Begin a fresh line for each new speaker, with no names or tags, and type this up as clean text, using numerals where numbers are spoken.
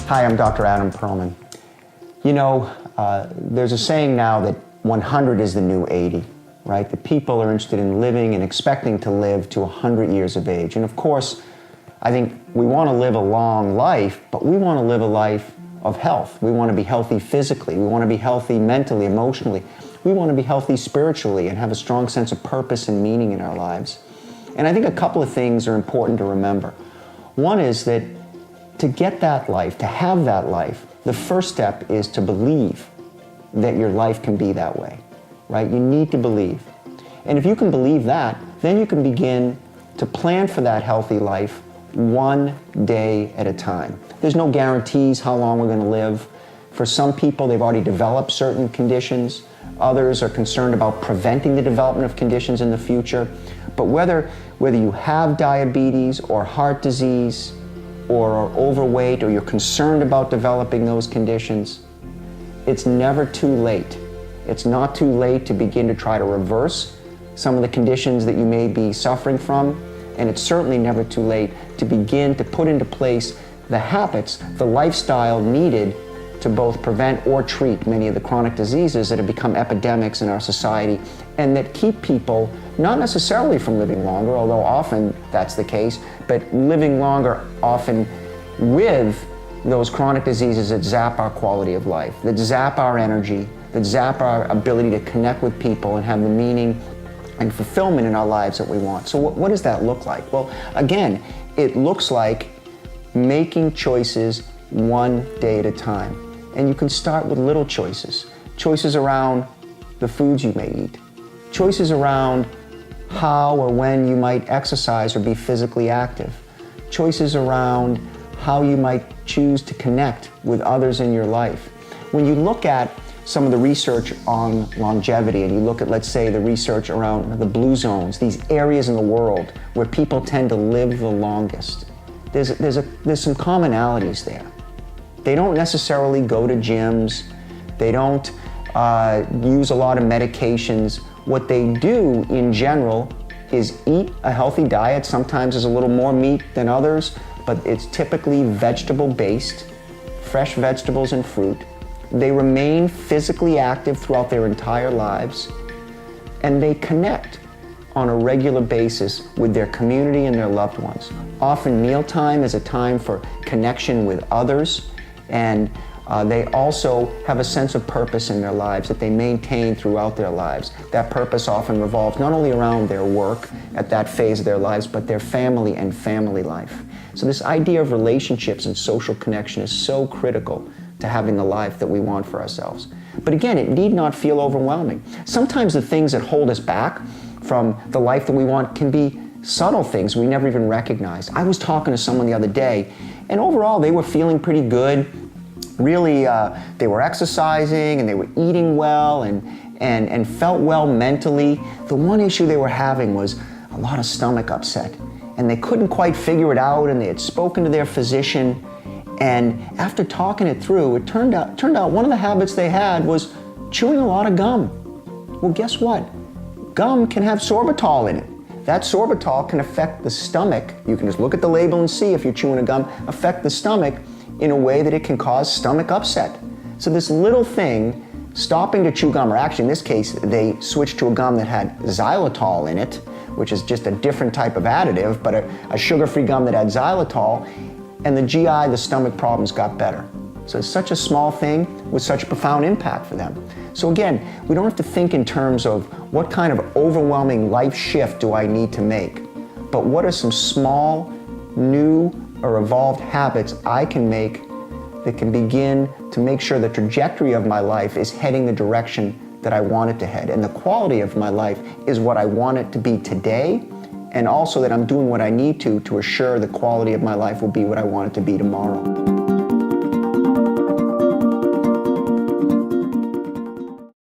Hi, I'm Dr. Adam Perlman. You know, there's a saying now that 100 is the new 80, right? That people are interested in living and expecting to live to 100 years of age. And of course, I think we want to live a long life, but we want to live a life of health. We want to be healthy physically. We want to be healthy mentally, emotionally. We want to be healthy spiritually and have a strong sense of purpose and meaning in our lives. And I think a couple of things are important to remember. One is that to get that life, to have that life, the first step is to believe that your life can be that way, right? You need to believe. And if you can believe that, then you can begin to plan for that healthy life one day at a time. There's no guarantees how long we're going to live. For some people, they've already developed certain conditions. Others are concerned about preventing the development of conditions in the future. But whether you have diabetes or heart disease, or are overweight, or you're concerned about developing those conditions, it's never too late. It's not too late to begin to try to reverse some of the conditions that you may be suffering from, and it's certainly never too late to begin to put into place the habits, the lifestyle needed to both prevent or treat many of the chronic diseases that have become epidemics in our society and that keep people not necessarily from living longer, although often that's the case, but living longer often with those chronic diseases that zap our quality of life, that zap our energy, that zap our ability to connect with people and have the meaning and fulfillment in our lives that we want. So what does that look like? Well, again, it looks like making choices one day at a time. And you can start with little choices. Choices around the foods you may eat. Choices around how or when you might exercise or be physically active. Choices around how you might choose to connect with others in your life. When you look at some of the research on longevity and you look at, let's say, the research around the blue zones, these areas in the world where people tend to live the longest, there's some commonalities there. They don't necessarily go to gyms. They don't use a lot of medications. What they do in general is eat a healthy diet. Sometimes there's a little more meat than others, but it's typically vegetable-based, fresh vegetables and fruit. They remain physically active throughout their entire lives, and they connect on a regular basis with their community and their loved ones. Often mealtime is a time for connection with others, and they also have a sense of purpose in their lives that they maintain throughout their lives. That purpose often revolves not only around their work at that phase of their lives, but their family and family life. So this idea of relationships and social connection is so critical to having the life that we want for ourselves. But again, it need not feel overwhelming. Sometimes the things that hold us back from the life that we want can be subtle things we never even recognize. I was talking to someone the other day, and overall they were feeling pretty good. Really, they were exercising and they were eating well and felt well mentally. The one issue they were having was a lot of stomach upset, and they couldn't quite figure it out, and they had spoken to their physician, and after talking it through, it turned out one of the habits they had was chewing a lot of gum. Well, guess what? Gum can have sorbitol in it. That sorbitol can affect the stomach. You can just look at the label and see if you're chewing a gum, affect the stomach in a way that it can cause stomach upset. So this little thing, stopping to chew gum, or actually in this case, they switched to a gum that had xylitol in it, which is just a different type of additive, but a sugar-free gum that had xylitol, and the GI, the stomach problems got better. So it's such a small thing with such a profound impact for them. So again, we don't have to think in terms of what kind of overwhelming life shift do I need to make, but what are some small, new, or evolved habits I can make that can begin to make sure the trajectory of my life is heading the direction that I want it to head. And the quality of my life is what I want it to be today, and also that I'm doing what I need to assure the quality of my life will be what I want it to be tomorrow.